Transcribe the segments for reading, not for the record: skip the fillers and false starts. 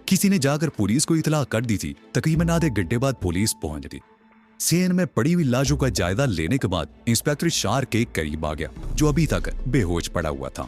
किसी ने जाकर पुलिस को इतला कर दी थी। तकरीबन आधे घंटे बाद पुलिस पहुंच गई। सीएन में पड़ी हुई लाशों का जायजा लेने के बाद इंस्पेक्टर शार्क के करीब आ गया, जो अभी तक बेहोश पड़ा हुआ था।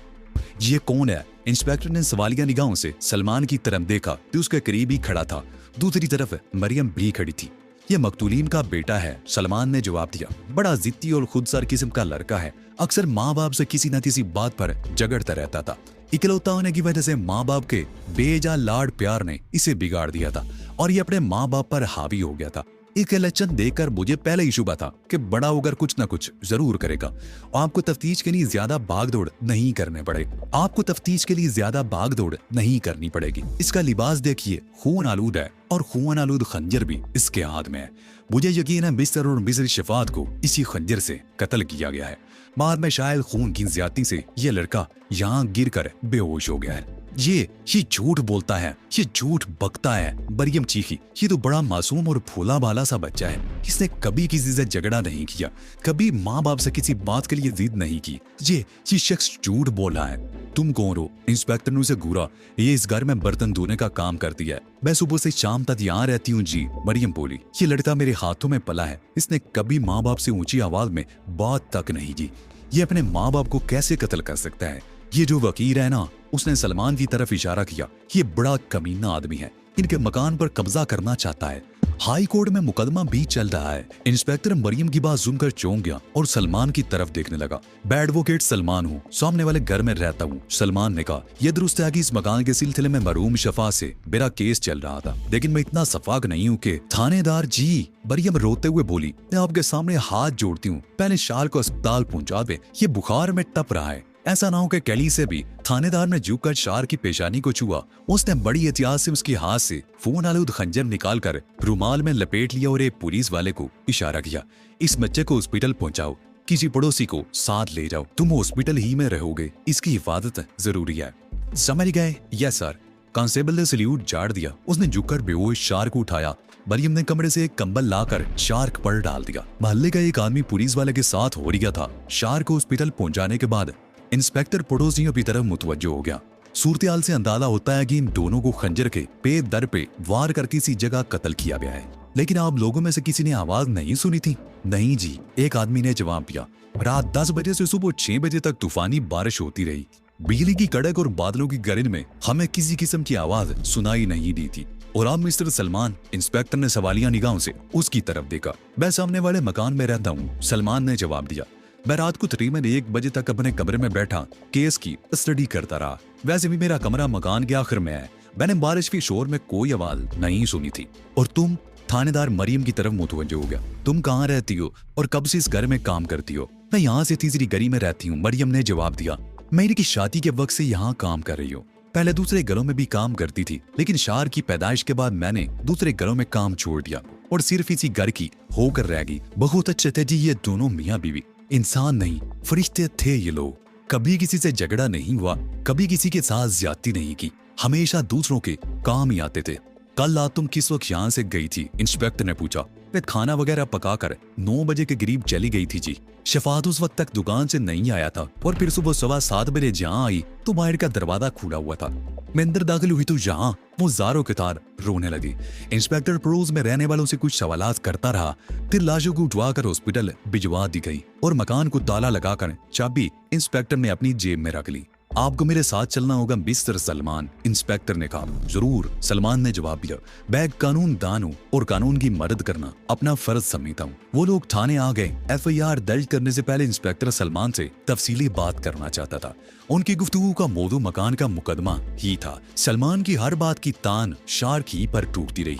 ये कौन है? इंस्पेक्टर ने सवालिया निगाहों से सलमान की तरफ देखा तो उसके करीब ही खड़ा था। दूसरी तरफ मरियम भी खड़ी थी। ये मकतूलीन का बेटा है, सलमान ने जवाब दिया। बड़ा जिद्दी और खुदसर किस्म का लड़का है। अक्सर माँ बाप से किसी न किसी बात पर झगड़ता रहता था। इकलौता होने की वजह से माँ बाप के बेजा लाड प्यार ने इसे बिगाड़ दिया था और ये अपने माँ बाप पर हावी हो गया था। इसके लक्षण देखकर मुझे पहले ही शुबा था कि बड़ा होकर कुछ न कुछ जरूर करेगा। आपको तफ्तीश के लिए ज्यादा भागदौड़ नहीं करने पड़ेगी। आपको तफ्तीश के लिए ज्यादा भागदौड़ नहीं करनी पड़ेगी। इसका लिबास देखिए, खून आलूद है और खून आलूद खंजर भी इसके हाथ में है। मुझे यकीन है मिस्टर और मिसेस शफात को इसी खंजर से कत्ल किया गया है। बाद में शायद खून की ज्यादती से ये लड़का यहाँ गिर कर बेहोश हो गया है। ये झूठ बोलता है, ये झूठ बकता है। मरियम चीखी। ये तो बड़ा मासूम और भोला भाला सा बच्चा है। इसने कभी किसी से झगड़ा नहीं किया, कभी माँ बाप से किसी बात के लिए जिद नहीं की। ये शख्स झूठ बोल रहा है। तुम कौन हो? इंस्पेक्टर ने उसे घूरा। ये इस घर में बर्तन धोने का काम करती है। मैं सुबह से शाम तक यहाँ रहती हूँ जी, मरियम बोली। ये लड़का मेरे हाथों में पला है। इसने कभी माँ बाप से ऊंची आवाज में बात तक नहीं की। ये अपने माँ बाप को कैसे कत्ल कर सकता है? ये जो वकील है ना, उसने सलमान की तरफ इशारा किया। ये बड़ा कमीना आदमी है, इनके मकान पर कब्जा करना चाहता है। हाई कोर्ट में मुकदमा भी चल रहा है। इंस्पेक्टर मरियम की बात सुनकर चौंक गया और सलमान की तरफ देखने लगा। मैं एडवोकेट सलमान हूँ, सामने वाले घर में रहता हूँ, सलमान ने कहा। यह दुरुस्त है कि इस मकान के सिलसिले में मरहूम शफा से मेरा केस चल रहा था, लेकिन मैं इतना सफाक नहीं हूँ कि थानेदार जी, मरियम रोते हुए बोली। मैं आपके सामने हाथ जोड़ती हूँ, पहले शाल को अस्पताल पहुंचा दे। ये बुखार में टप रहा है। ऐसा ना हो कि कैली से भी। थानेदार ने झुककर शार की पेशानी को छुआ। उसने बड़ी एहतियात से उसके हाथ से फोन आलूद खंजर निकालकर रुमाल में लपेट लिया और एक पुलिस वाले को इशारा किया। इस बच्चे को हॉस्पिटल पहुंचाओ, किसी पड़ोसी को साथ ले जाओ। तुम हॉस्पिटल ही में रहोगे, इसकी हिफाजत जरूरी है। समझ गए? Yes sir. कांस्टेबल ने सल्यूट झाड़ दिया। उसने झुककर बेहोश शार को उठाया। मरियम ने कमरे से एक कंबल लाकर शार्क पर डाल दिया। मोहल्ले का एक आदमी पुलिस वाले के साथ हो गया था। शार को हॉस्पिटल पहुंचाने के बाद इंस्पेक्टर पड़ोसियों की तरफ मुतवज्जो हो गया। सूरत-ए-हाल से अंदाजा होता है कि इन दोनों को खंजर के पे दर पे वार कर किसी जगह कत्ल किया गया है। लेकिन आप लोगों में से किसी ने आवाज नहीं सुनी थी? नहीं जी, एक आदमी ने जवाब दिया। रात 10 बजे से सुबह 6 बजे तक तूफानी बारिश होती रही। बिजली की कड़क और बादलों की गरज में हमें किसी किस्म की आवाज सुनाई नहीं दी थी। और आप मिस्टर सलमान? इंस्पेक्टर ने सवालिया निगाहों से उसकी तरफ देखा। मैं सामने वाले मकान में रहता हूँ, सलमान ने जवाब दिया। मैं रात को तकरीबन 1 बजे तक अपने कमरे में बैठा केस की स्टडी करता रहा। वैसे भी मेरा कमरा मकान के आखिर में है। मैंने बारिश के शोर में कोई आवाज नहीं सुनी थी। और तुम? थानेदार मरियम की तरफ मुतवज्जो हो गया। तुम कहाँ रहती हो और कब से इस घर में काम करती हो? मैं यहाँ से तीसरी गली में रहती हूँ, मरियम ने जवाब दिया। मेरी की शादी के वक्त से यहाँ काम कर रही हूँ। पहले दूसरे घरों में भी काम करती थी, लेकिन शार की पैदाइश के बाद मैंने दूसरे घरों में काम छोड़ दिया और सिर्फ इसी घर की होकर रह गई। बहुत अच्छे थे जी ये दोनों मियाँ बीवी। इंसान नहीं, फरिश्ते थे ये लोग। कभी किसी से झगड़ा नहीं हुआ, कभी किसी के साथ ज्यादती नहीं की, हमेशा दूसरों के काम ही आते थे। कल रात तुम किस वक्त यहाँ से गई थी? इंस्पेक्टर ने पूछा। मैं खाना वगैरह पकाकर 9 बजे के करीब चली गई थी जी। शफात उस वक्त तक दुकान से नहीं आया था और फिर सुबह 7:15 बजे जहाँ आई तो बाहर का दरवाजा खुला हुआ था। मैं अंदर दाखिल हुई तो यहाँ वो ज़ारों के तार रोने लगी। इंस्पेक्टर पड़ोस में रहने वालों से कुछ सवालात करता रहा। फिर लाशों को उठवाकर हॉस्पिटल भिजवा दी गई और मकान को ताला लगाकर चाबी इंस्पेक्टर ने अपनी जेब में रख ली। आपको मेरे साथ चलना होगा मिस्टर सलमान, इंस्पेक्टर ने कहा। जरूर, सलमान ने जवाब दिया। मैं कानून दान हूँ और कानून की मदद करना अपना फर्ज समझता हूँ। वो लोग थाने आ गए। FIR दर्ज करने से पहले इंस्पेक्टर सलमान से तफसीली बात करना चाहता था। उनकी गुफ्तगू का मौजू मकान का मुकदमा ही था। सलमान की हर बात की तान शार्क ही पर टूटती रही।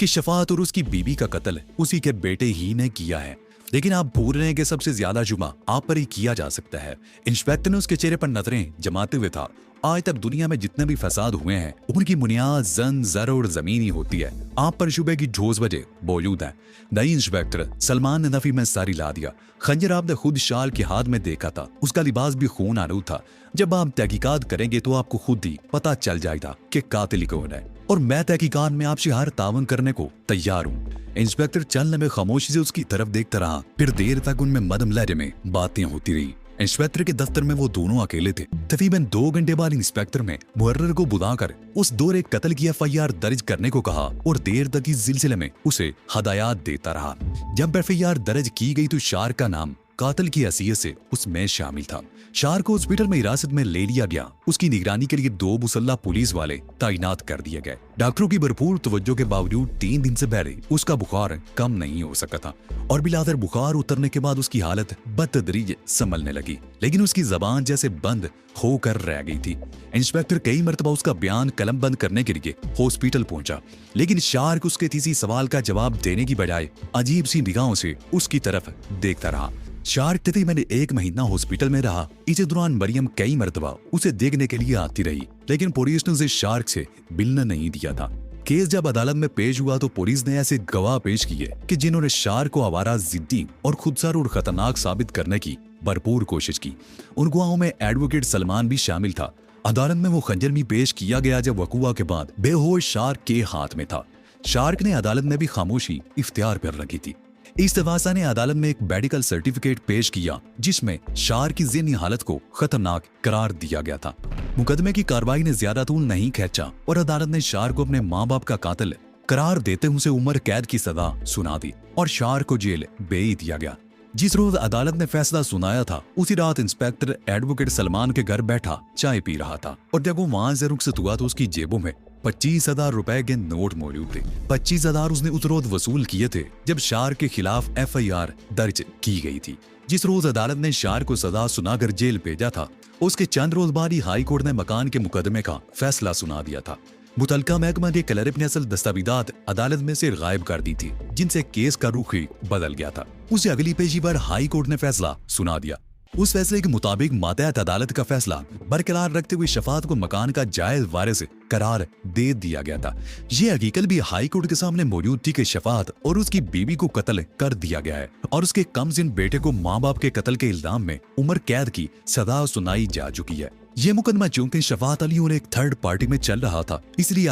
कि शफात और उसकी बीबी का कत्ल उसी के बेटे ही ने किया है। लेकिन आप भूल रहे हैं कि सबसे ज्यादा जुमा आप पर ही किया जा सकता है। इंस्पेक्टर ने उसके चेहरे पर नजरें जमाते हुए था। आज तक दुनिया में जितने भी फसाद हुए हैं उनकी बुनियाद जन, जर और जमीन ही होती है। आप पर शुबे की ठोस वजह मौजूद है। नहीं इंस्पेक्टर, सलमान ने नफी में सारी ला दिया। खंजर आपने खुद शाल के हाथ में देखा था, उसका लिबास भी खून आलूद था। जब आप तहकीकात करेंगे तो आपको खुद ही पता चल जाएगा कि कातिल कौन है, और मैं तहकीकात में आपसे हर तावन करने को तैयार हूँ। इंस्पेक्टर चलने में खामोशी से उसकी तरफ देखता रहा। फिर देर तक उनमें मदम लहजे में बातें होती रही। इंस्पेक्टर के दफ्तर में वो दोनों अकेले थे। तकरीबन 2 घंटे बाद इंस्पेक्टर ने मुहर्रर को बुलाकर उस दोहरे कत्ल की FIR दर्ज करने को कहा और देर तक इस सिलसिले में उसे हदायत देता रहा। जब FIR दर्ज की गई तो शार्क का नाम कातिल की हैसियत से उसमें शामिल था। शार्क को हॉस्पिटल में हिरासत में ले लिया गया। उसकी निगरानी के लिए 2 मुसल्लह पुलिस वाले तैनात कर दिए गए। डॉक्टरों की भरपूर तवज्जो के बावजूद 3 दिन से पहले उसका बुखार कम नहीं हो सका था और बिलादर बुखार उतरने के बाद उसकी हालत बतदरीज संभलने लगी, लेकिन उसकी जबान जैसे बंद होकर रह गई थी। इंस्पेक्टर कई मरतबा उसका बयान कलम बंद करने के लिए हॉस्पिटल पहुंचा, लेकिन शार्क उसके किसी सवाल का जवाब देने की बजाय अजीब सी निगाहों से उसकी तरफ देखता रहा। शार्क तकरीबन 1 महीना हॉस्पिटल में रहा। इसी दौरान मरियम कई मरतबा उसे देखने के लिए आती रही, लेकिन पुलिस ने उसे शार्क से मिलने नहीं दिया था। केस जब अदालत में पेश हुआ तो पुलिस ने ऐसे गवाह पेश किए कि जिन्होंने शार्क को आवारा, जिद्दी और खुदसर और खतरनाक साबित करने की भरपूर कोशिश की। उन गवाहों में एडवोकेट सलमान भी शामिल था। अदालत में वो खंजर भी पेश किया गया जब वकूआ के बाद बेहोश शार्क के हाथ में था। शार्क ने अदालत में भी खामोशी इख्तियार कर रखी थी। इस्तवासा ने अदालत में एक मेडिकल सर्टिफिकेट पेश किया जिसमें शार्क की ज़हनी हालत को खतरनाक करार दिया गया था। मुकदमे की कार्रवाई ने ज्यादा तूल नहीं खींचा और अदालत ने शार्क को अपने माँ बाप का कातिल करार देते उसे उम्र कैद की सजा सुना दी और शार्क को जेल भेज दिया गया। जिस रोज अदालत ने फैसला सुनाया था उसी रात इंस्पेक्टर एडवोकेट सलमान के घर बैठा चाय पी रहा था और जब वो वहां से रुखसत हुआ तो उसकी जेबों में 25,000 रुपए के नोट मौजूद थे। 25,000 उसने उस रोज वसूल किए थे जब शार्क के खिलाफ FIR दर्ज की गई थी। जिस रोज अदालत ने शार्क को सजा सुनाकर जेल भेजा था उसके चंद रोज बाद ही हाई कोर्ट ने मकान के मुकदमे का फैसला सुना दिया था। मुतलका महकमा ने क्लर्क ने असल दस्तावेजात अदालत में से गायब कर दी थी जिनसे केस का रुख ही बदल गया था। उसे अगली पेशी पर हाई कोर्ट ने फैसला सुना दिया। उस फैसले के मुताबिक मातहत अदालत का फैसला बरकरार रखते हुए शफात को मकान का जायज वारिस करार दे दिया गया था। ये हकीकत भी हाई कोर्ट के सामने मौजूद थी कि शफात और उसकी बीवी को कत्ल कर दिया गया है और उसके कमसिन बेटे को माँ बाप के कत्ल के इल्जाम में उम्र कैद की सजा सुनाई जा चुकी है। ये मुकदमा चूंकि शफात अली और एक थर्ड पार्टी में चल रहा था इसलिए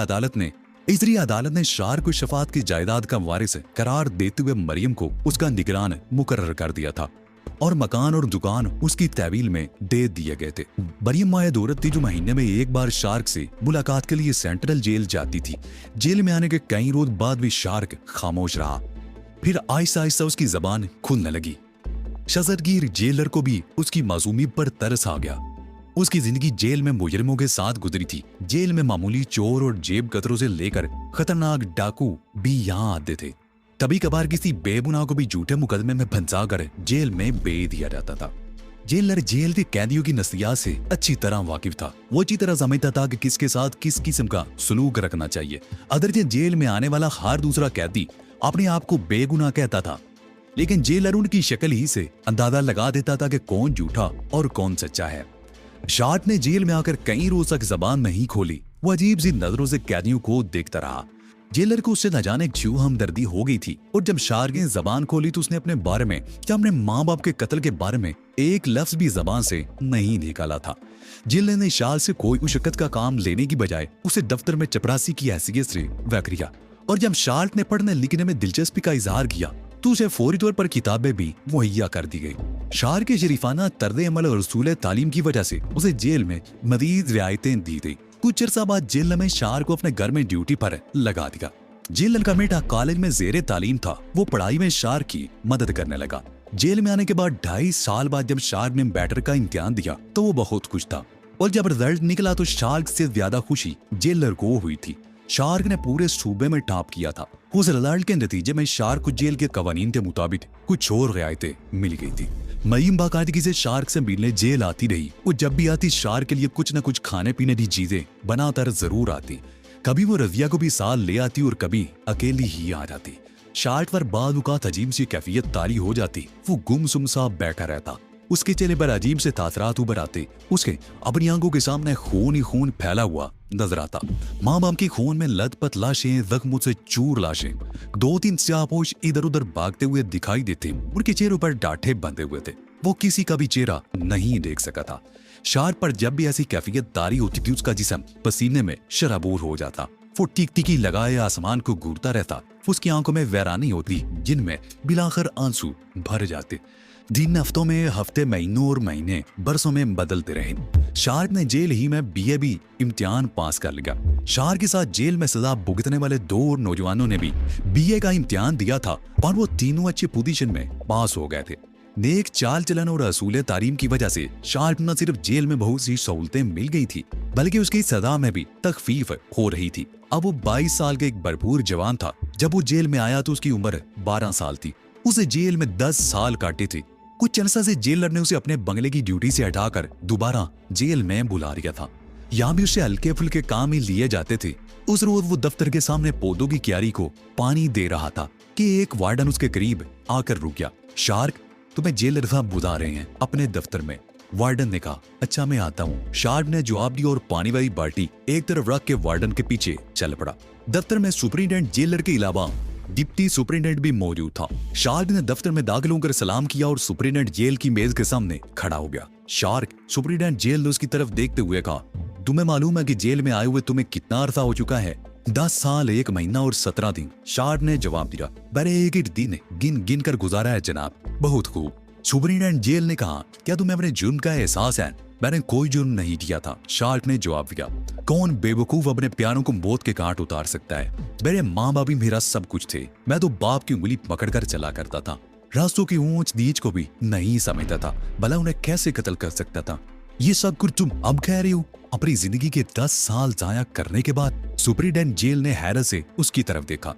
अदालत ने शार्क को शफात की जायदाद का वारिस करार देते हुए मरियम को उसका निगरान मुकर्रर कर दिया था और मकान और दुकान उसकी तहवील में दे दिए गए थे। मरियम मायद औरत थी जो महीने में एक बार शार्क से मुलाकात के लिए सेंट्रल जेल जाती थी। जेल में आने के कई रोज बाद भी शार्क खामोश रहा, फिर आहिस्ता आहिस्ता उसकी जबान खुलने लगी। शजरगीर जेलर को भी उसकी मासूमी पर तरस आ गया। उसकी जिंदगी जेल में मुजरिमों के साथ गुजरी थी। जेल में मामूली चोर और जेब कतरों से लेकर खतरनाक डाकू भी यहाँ आते थे। कभी कभार किसी बेगुनाह को भी झूठे मुकदमे में फंसा कर जेल में भेज दिया जाता था। जेलर जेल के कैदियों की नस्लियात से अच्छी तरह वाकिफ था। वो अच्छी तरह समझता था कि किसके साथ किस किस्म का सलूक रखना चाहिए। अदरचे जेल में आने वाला हर दूसरा कैदी अपने आप को बेगुनाह कहता था, लेकिन जेलर उनकी शक्ल ही से अंदाजा लगा देता था कि कौन झूठा और कौन सच्चा है। शार्क ने जेल में आकर कई रोज तक जबान नहीं खोली। वो अजीब सी नजरों से कैदियों को देखता रहा। जेलर को उससे न जाने क्यों हमदर्दी हो गई थी और जब शार्क ने जबान खोली तो उसने अपने बारे में या अपने माँ बाप के कत्ल के बारे में एक लफ्ज भी जबान से नहीं निकाला था। जेलर ने शार्क से कोई मुशक्कत का काम लेने की बजाय उसे दफ्तर में चपरासी की हैसियत से रख दिया और जब शार्क ने पढ़ने लिखने में दिलचस्पी का इजहार किया तो उसे फौरी तौर पर किताबें भी मुहैया कर दी गई। शार्क के शरीफाना तर्ज अमल और रसूल तालीम की वजह से उसे जेल में मजीद रियायतें दी गई। कुछ अर्सा बाद जेलर में शार्क को अपने घर में ड्यूटी पर लगा दिया। जेलर का बेटा कॉलेज में जेरे तालीम था। वो पढ़ाई में शार्क की मदद करने लगा। जेल में आने के बाद 2.5 साल बाद जब शार्क ने बैटर का इम्तिहान दिया तो वो बहुत खुश था और जब रिजल्ट निकला तो शार्क से ज्यादा खुशी जेलर को हुई थी। शार्क ने पूरे सूबे में टॉप किया था। उस रिजल्ट के नतीजे में शार्क को जेल के कवानीन के मुताबिक कुछ और रियायतें मिल गई थी। मरीम बाकायदगी से शार्क से मिलने जेल आती रही। वो जब भी आती शार्क के लिए कुछ न कुछ खाने पीने की चीजें बनाकर जरूर आती। कभी वो रजिया को भी साथ ले आती और कभी अकेली ही आ जाती। शार्क पर बाद औक़ात अजीब सी कैफियत तारी हो जाती। वो गुमसुम सा बैठा रहता। उसके चेहरे पर अजीब से तासरात उभर आते। उसके अपनी आंखों के सामने खून ही खून फैला हुआ नजर आता। माँ बाप के खून में लथपथ लाशें, जख्मों से चूर लाशें। 2-3 स्याहपोश इधर उधर भागते हुए दिखाई देते। उनके चेहरों पर डांठे बंधे हुए थे। वो किसी का भी चेहरा नहीं देख सका था। शार्क पर जब भी ऐसी कैफियत तारी होती थी उसका जिस्म पसीने में शराबूर हो जाता। वो टिकटिकी लगाए आसमान को घूरता रहता। उसकी आंखों में वैरानी होती जिनमें बिलाखर आंसू भर जाते। दिन हफ्तों में, हफ्ते महीनों और महीने बरसों में बदलते रहे। शार्क ने जेल ही में बीए इम्तिहान पास कर लिया। शार्क के साथ जेल में सजा भुगतने वाले 2 और नौजवानों ने भी बीए का इम्तिहान दिया था और वो तीनों अच्छी पोजीशन में पास हो गए थे। नेक चाल चलन और असूल तालीम की वजह से शार्क न सिर्फ जेल में बहुत सी सहूलतें मिल गई थी, बल्कि उसकी सजा में भी तखफीफ हो रही थी। अब वो 22 साल के एक भरपूर जवान था। जब वो जेल में आया तो उसकी उम्र 12 साल थी। उसे जेल में 10 साल काटे थे। कुछ अरसा से जेलर ने उसे अपने बंगले की ड्यूटी से हटाकर दोबारा जेल में बुला लिया था। यहाँ भी उससे हल्के फुल्के काम ही लिए जाते थे। उस रोज वो दफ्तर के सामने पौधों की क्यारी को पानी दे रहा था कि एक वार्डन उसके करीब आकर रुक गया। शार्क, तुम्हें जेलर साहब बुला रहे हैं अपने दफ्तर में। वार्डन ने कहा, अच्छा मैं आता हूँ। शार्क ने जवाब दिया और पानी वाली बाल्टी एक तरफ रख के वार्डन के पीछे चल पड़ा। दफ्तर में सुपरिटेंडेंट जेलर के अलावा डिप्टी सुपरिटेंडेंट भी मौजूद था। शार्क ने दफ्तर में दाखिल होकर सलाम किया और सुपरिटेंडेंट जेल की मेज के सामने खड़ा हो गया। शार्क, सुपरिटेंडेंट जेल ने उसकी तरफ देखते हुए कहा, तुम्हें मालूम है कि जेल में आए हुए तुम्हें कितना अरसा हो चुका है? 10 साल 1 महीना और 17 दिन। शार्क ने जवाब दिया, मैंने एक ही दिन गिन गिन कर गुजारा है जनाब। बहुत खूब। सुपरिटेंडेंट जेल ने कहा, क्या तुम्हें अपने जुर्म का एहसास है? मैंने कोई जुर्म नहीं किया था। शार्क ने जवाब दिया, कौन बेवकूफ अपने प्यारों को मौत के घाट उतार सकता है? मेरे माँ बाप ही मेरा सब कुछ थे। मैं तो बाप की उंगली पकड़कर चला करता था। रास्तों की ऊंच नीच को भी नहीं समझता था। भला उन्हें कैसे कत्ल कर सकता था? ये सब कुछ तुम अब कह रही हो? अपनी जिंदगी के 10 साल जाया करने के बाद? सुपरिटेंडेंट जेल ने हैरत से उसकी तरफ देखा।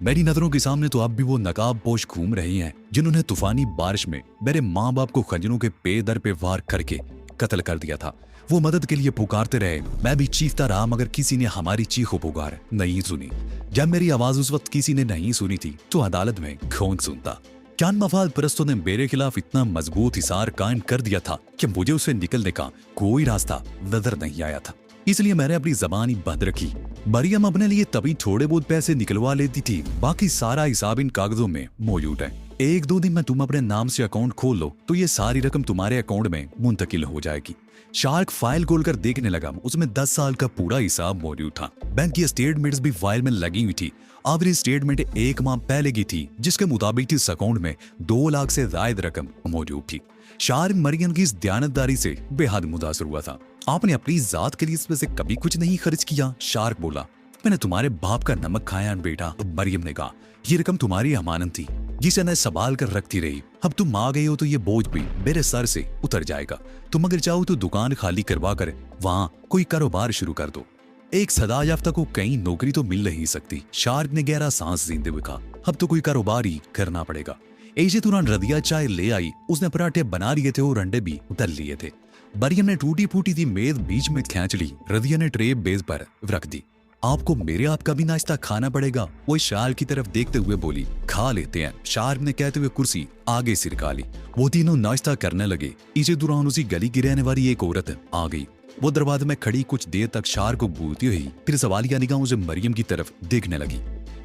मेरी नजरों के सामने तो अब भी वो नकाब पोश घूम रही हैं जिन्होंने तूफानी बारिश में मेरे माँ बाप को खंजरों के पे दर पे वार करके कत्ल कर दिया था। वो मदद के लिए पुकारते रहे, मैं भी चीखता रहा, मगर किसी ने हमारी चीखो पुकार नहीं सुनी। जब मेरी आवाज उस वक्त किसी ने नहीं सुनी थी तो अदालत में कौन सुनता? चांद मफाद परस्तों ने मेरे खिलाफ इतना मजबूत हिसार कायम कर दिया था कि मुझे उससे निकलने का कोई रास्ता नजर नहीं आया था। इसलिए मैंने अपनी जबान ही बंद रखी। मरियम अपने लिए तभी थोड़े बहुत पैसे निकलवा लेती थी, बाकी सारा हिसाब इन कागजों में मौजूद है। 1-2 दिन में तुम अपने नाम से अकाउंट खोल लो तो ये सारी रकम तुम्हारे अकाउंट में मुंतकिल हो जाएगी। शार्क फाइल खोलकर देखने लगा। उसमें 10 साल का पूरा हिसाब मौजूद था। बैंक की स्टेटमेंट्स भी फाइल में लगी हुई थी। आखिरी स्टेटमेंट 1 माह पहले की थी, जिसके मुताबिक इस अकाउंट में 2 लाख से ज्यादा रकम मौजूद थी। शार्क मरियम की इस दयानतदारी से बेहद मुतासर हुआ था। आपने अपनी जात के लिए इसमें से कभी कुछ नहीं खर्च किया? शार्क बोला, मैंने तुम्हारे बाप का नमक खाया बेटा। तो मरियम ने कहा, ये रकम तुम्हारी अमानत थी जिसे मैं संभाल कर रखती रही। अब तुम आ गई हो तो ये बोझ भी मेरे सर से उतर जाएगा। तुम अगर चाहो तो दुकान खाली करवा कर वहाँ कोई कारोबार शुरू कर दो। एक सदा याफ्ता को कहीं नौकरी तो मिल नहीं सकती। शार्क ने गहरा सांस जीते हुए कहा, अब तो कोई कारोबार ही करना पड़ेगा। ऐसे तुरंत रदिया चाय ले आई। उसने पराठे बना लिए थे और अंडे भी उतर लिए थे। मरियम ने टूटी फूटी सी मेज बीच में खींच ली। रदिया ने ट्रे मेज पर रख दी। आपको मेरे हाथ का भी नाश्ता खाना पड़ेगा, वो शार्क की तरफ देखते हुए बोली। खा लेते हैं, शार्क ने कहते हुए कुर्सी आगे सिरका ली। वो तीनों नाश्ता करने लगे। इसी दौरान उसी गली की रहने वाली एक औरत आ गई। वो दरवाजे में खड़ी कुछ देर तक शार्क को घूरती हुई फिर सवालिया निगाहों से मरियम की तरफ देखने लगी।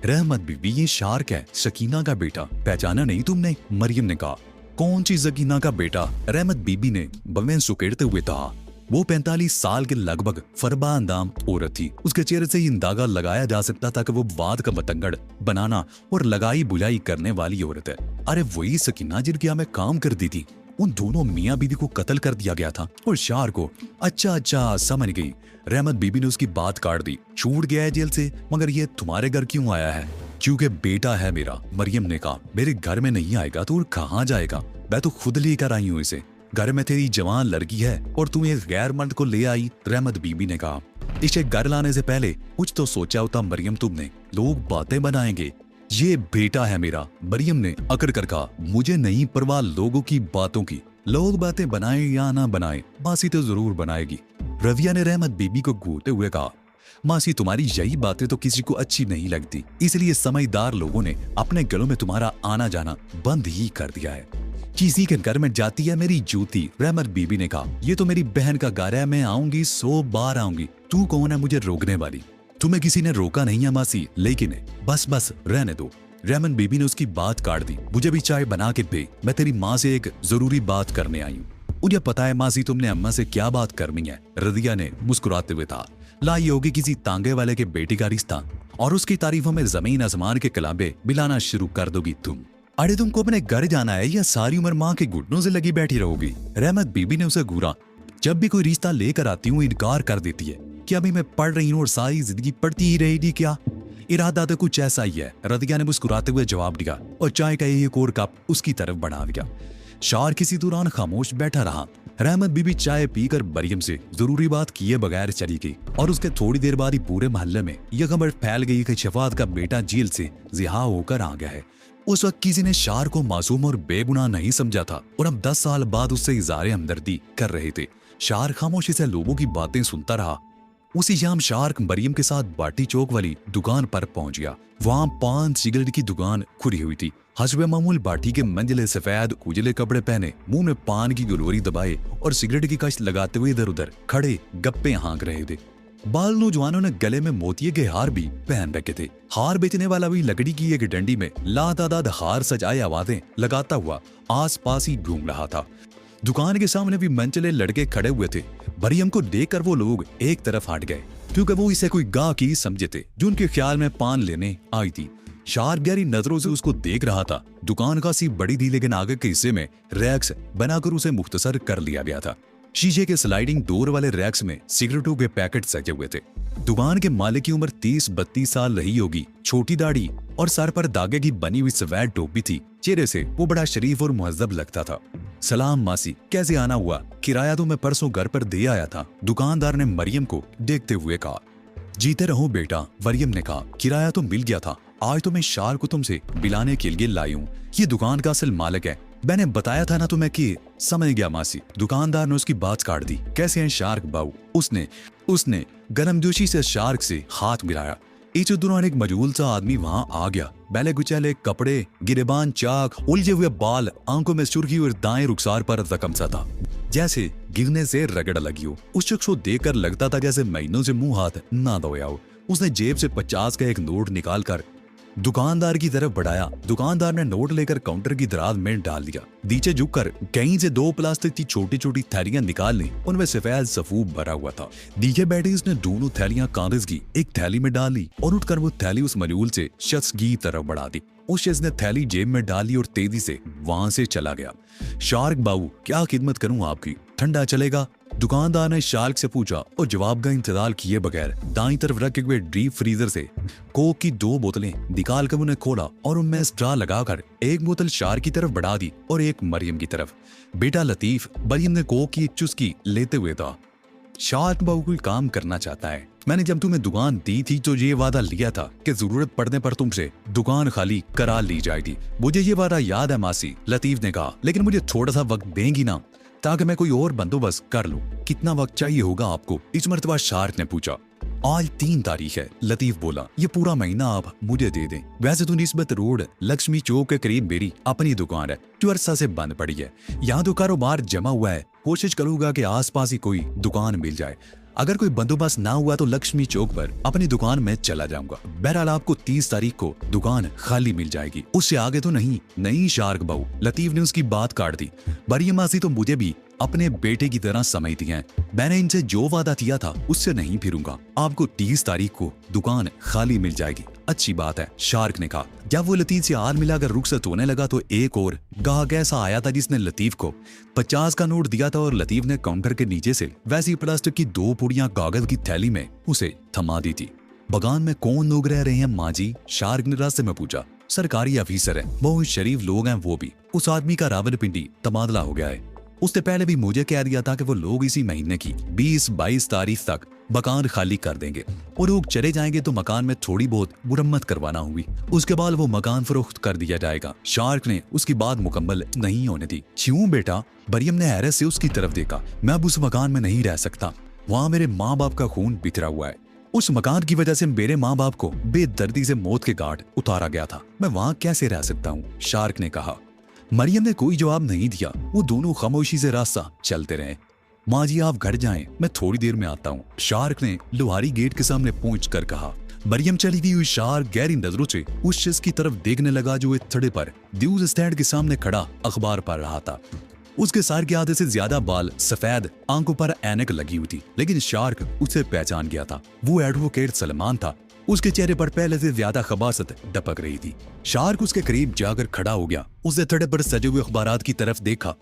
रहमत बीबी, ये शार्क है, सकीना का बेटा। पहचाना नहीं तुमने? मरियम ने कहा। कौन सी सकीना का बेटा? रहमत बीबी ने बवें सुकेड़ते हुए कहा। वो 45 साल के लगभग फरबा अंदाम औरत थी। उसके चेहरे से ही अंदाजा लगाया जा सकता था कि वो बात का बतंगड़ बनाना और लगाई बुलाई करने वाली औरत है। अरे वही सकीना जिनकी हमें काम कर दी थी। उन दोनों मियाँ बीवी को कत्ल कर दिया गया था और शार को। अच्छा समझ गई। रहमत बीबी ने उसकी बात काट दी। छूट गया है जेल से, मगर ये तुम्हारे घर क्यों आया है? क्योंकि बेटा है मेरा, मरियम ने कहा। मेरे घर में नहीं आएगा तो कहाँ जाएगा? मैं तो खुद लेकर आई हूँ इसे। घर में तेरी जवान लड़की है और तुम एक गैर मर्द को ले आई। रहमत बीबी ने कहा। इसे घर लाने से पहले कुछ तो सोचा होता मरियम तुमने। लोग बातें बनाएंगे। ये बेटा है मेरा, मरियम ने अकड़ कर कहा। मुझे नहीं परवाह लोगों की बातों की। लोग बातें बनाए या ना बनाए, मासी तो जरूर बनाएगी। रविया ने रहमत बीबी को घूरते हुए कहा। मासी, तुम्हारी यही बातें तो किसी को अच्छी नहीं लगती, इसलिए समझदार लोगों ने अपने घरों में तुम्हारा आना जाना बंद ही कर दिया है। किसी के घर में जाती है मेरी जूती, रहमत बीबी ने कहा। ये तो मेरी बहन का घर है, मैं आऊंगी 100 बार आऊंगी। तू कौन है मुझे रोकने वाली? तुम्हें किसी ने रोका नहीं है मासी, लेकिन बस रहने दो। रहमत बीबी ने उसकी बात काट दी। मुझे भी चाय बना के दे, मैं तेरी माँ से एक जरूरी बात करने आई हूँ। मुझे पता है मासी तुमने अम्मा से क्या बात करनी है, रदिया ने मुस्कुराते हुए कहा। लाई होगी किसी तांगे वाले के बेटी का रिश्ता और उसकी तारीफों में जमीन आसमान के कलाबे मिलाना शुरू कर दोगी तुम। अरे तुमको अपने घर जाना है या सारी उम्र माँ के घुटनों से लगी बैठी रहोगी? रहमत बीबी ने उसे घूरा। जब भी कोई रिश्ता लेकर आती हूँ इनकार कर देती है कि अभी मैं पढ़ रही हूँ और सारी जिंदगी पढ़ती ही रहेगी क्या? इरादा तो कुछ ऐसा ही है, रदिया ने मुस्कुराते हुए जवाब दिया और चाय का एक और कप उसकी तरफ बढ़ा दिया। शार किसी दौरान खामोश बैठा रहा। रहमत बीबी चाय पीकर मरियम से जरूरी बात किए बगैर चली गई और उसके थोड़ी देर बाद ही पूरे मोहल्ले में यह खबर फैल गई कि शफात का बेटा जेल से रिहा होकर आ गया है। उस वक्त किसी ने शार को मासूम और बेगुनाह नहीं समझा था और अब 10 साल बाद उससे इज़हार हमदर्दी कर रहे थे। शार खामोशी से लोगों की बातें सुनता रहा। उसी शाम शार्क मरियम के साथ बाटी चौक वाली दुकान पर पहुंच गया। वहां पान सिगरेट की दुकान खुली हुई थी। हस्बे मामूल बाटी के मंजिले सफेद उजले कपड़े पहने, मुंह में पान की गुलोरी दबाए और सिगरेट की कश लगाते हुए इधर उधर खड़े गप्पे हाँक रहे थे। बाल नौजवानों ने गले में मोतिये के हार भी पहन रखे थे। हार बेचने वाला भी लकड़ी की एक डंडी में लातादाद हार सजाए आवाजें लगाता हुआ आस पास ही घूम रहा था। दुकान के सामने भी मंचले लड़के खड़े हुए थे। मरियम को देखकर वो लोग एक तरफ हट गए क्योंकि वो इसे कोई गाहकी समझे थे जो उनके ख्याल में पान लेने आई थी। शार गहरी नजरों से उसको देख रहा था। दुकान खासी बड़ी थी लेकिन आगे के हिस्से में रैक्स बनाकर उसे मुख्तसर कर लिया गया था। शीशे के स्लाइडिंग डोर वाले रैक्स में सिगरेटों के पैकेट सजे हुए थे। दुकान के मालिक की उम्र 30-32 साल रही होगी। छोटी दाढ़ी और सर पर दागे की बनी हुई सफेद टोपी थी। चेहरे से वो बड़ा शरीफ और मुहज्जब लगता था। सलाम मासी, कैसे आना हुआ? किराया तो मैं परसों घर पर दे आया था, दुकानदार ने मरियम को देखते हुए कहा। जीते रहो बेटा, मरियम ने कहा। किराया तो मिल गया था, आज तो मैं शार को तुमसे बिलाने के लिए लाई हूँ। ये दुकान का असल मालिक है। मैंने बताया था ना तुम्हें कि। समझ गया मासी। दुकानदार ने उसकी बात काट दी। कैसे हैं शार्क बाबू? उसने गर्मजोशी से शार्क से हाथ मिलाया। इस दौरान एक मजबूल सा आदमी वहां आ गया। बैले गुचैले कपड़े, गिरेबान चाक, उलझे हुए बाल, आंखों में सुर्खी और दाएं रुखसार पर जख्म सा था जैसे गिरने से रगड़ लगी हो। उस शख्स को देखकर लगता था जैसे महीनों से मुंह हाथ ना धोया हो। उसने जेब से 50 का एक नोट निकालकर दुकानदार की तरफ बढ़ाया। दुकानदार ने नोट लेकर काउंटर की दराज में डाल दिया। नीचे झुककर कहीं से 2 प्लास्टिक की छोटी छोटी थैलियां निकाल ली। उनमें सफेद सफूफ भरा हुआ था। नीचे बैठे उसने दोनों थैलियां कागज की एक थैली में डाल ली और उठकर वो थैली उस मजूल से शख्स की तरफ बढ़ा दी। उस शख्स ने थैली जेब में डाली और तेजी से वहां से चला गया। शार्क बाबू, क्या खिदमत करूं आपकी? ठंडा चलेगा? दुकानदार ने शार्क से पूछा और जवाब का इंतजार किए बगैर दाईं तरफ रखे हुए डीप फ्रीजर से कोक की 2 बोतलें निकालकर उन्हें खोला और उनमें स्ट्रा लगाकर एक बोतल शार्क की तरफ बढ़ा दी और एक मरियम की तरफ। बेटा लतीफ, मरियम ने कोक की एक चुस्की लेते हुए कहा। शार्क बाबू कोई काम करना चाहता है। मैंने जब तुम्हें दुकान दी थी तो ये वादा लिया था कि जरूरत पड़ने पर तुमसे दुकान खाली करा ली जाएगी। मुझे ये वादा याद है मासी, लतीफ ने कहा। लेकिन मुझे थोड़ा सा वक्त देंगी ना ताकि मैं कोई और बंदोबस्त कर लूं। कितना वक्त चाहिए होगा आपको? इस मर्तबा शार्क ने पूछा। आज 3 तारीख है, लतीफ बोला। ये पूरा महीना आप मुझे दे दें। वैसे तो निस्बत रोड लक्ष्मी चौक के करीब मेरी अपनी दुकान है जो अरसा से बंद पड़ी है। यहाँ तो कारोबार जमा हुआ है। कोशिश करूंगा कि आसपास ही कोई दुकान मिल जाए। अगर कोई बंदोबस्त ना हुआ तो लक्ष्मी चौक पर अपनी दुकान में चला जाऊंगा। बहरहाल आपको 30 तारीख को दुकान खाली मिल जाएगी, उससे आगे तो नहीं शार्क बाबू। लतीफ ने उसकी बात काट दी। मरियम मासी तो मुझे भी अपने बेटे की तरह समझती हैं। मैंने इनसे जो वादा किया था उससे नहीं फिरूंगा। आपको 30 तारीख को दुकान खाली मिल जाएगी। अच्छी बात है, शार्क ने कहा। जब वो लतीफ से हाथ मिलाकर रुखसत होने लगा तो एक और गाहक ऐसा आया था जिसने लतीफ को 50 का नोट दिया था और लतीफ ने काउंटर के नीचे से वैसी प्लास्टिक की 2 पुड़ियां कागज की थैली में उसे थमा दी थी। बगान में कौन लोग रह रहे हैं माँ जी? शार्क ने रास्ते में पूछा। सरकारी अफीसर है, बहुत शरीफ लोग हैं वो भी। उस आदमी का रावलपिंडी तबादला हो गया है। उसने पहले भी मुझे कह दिया था कि वो लोग इसी महीने की 20-22 तारीख तक मकान खाली कर देंगे और लोग चले जाएंगे तो मकान में थोड़ी बहुत मुरम्मत करवाना होगी। उसके बाद वो मकान फरोख्त कर दिया जाएगा। शार्क ने उसकी बात मुकम्मल नहीं होने दी। क्यों बेटा? मरियम ने हैरत से उसकी तरफ देखा। मैं अब उस मकान में नहीं रह सकता। वहाँ मेरे माँ बाप का खून बिखरा हुआ है। उस मकान की वजह से मेरे माँ बाप को बेदर्दी से मौत के घाट उतारा गया था। मैं वहाँ कैसे रह सकता हूँ? शार्क ने कहा। मरियम ने कोई जवाब नहीं दिया। वो दोनों खामोशी से रास्ता चलते रहे। माँ जी आप घर जाएं, मैं थोड़ी देर में आता हूँ, शार्क ने लोहारी गेट के सामने पहुंचकर कहा। मरियम चली गई हुई शार्क गहरी नजरों से उस शख्स की तरफ देखने लगा जो एक थड़े पर न्यूज स्टैंड के सामने खड़ा अखबार पढ़ रहा था। उसके सर के आधे से ज्यादा बाल सफेद, आंखों पर ऐनक लगी हुई थी, लेकिन शार्क उसे पहचान गया था। वो एडवोकेट सलमान था। उसके चेहरे पर पहले से ज्यादा खबासत टपक रही थी। शार्क उसके करीब जाकर खड़ा हो गया। उसने थड़े पर सजे हुए अखबारात की तरफ देखा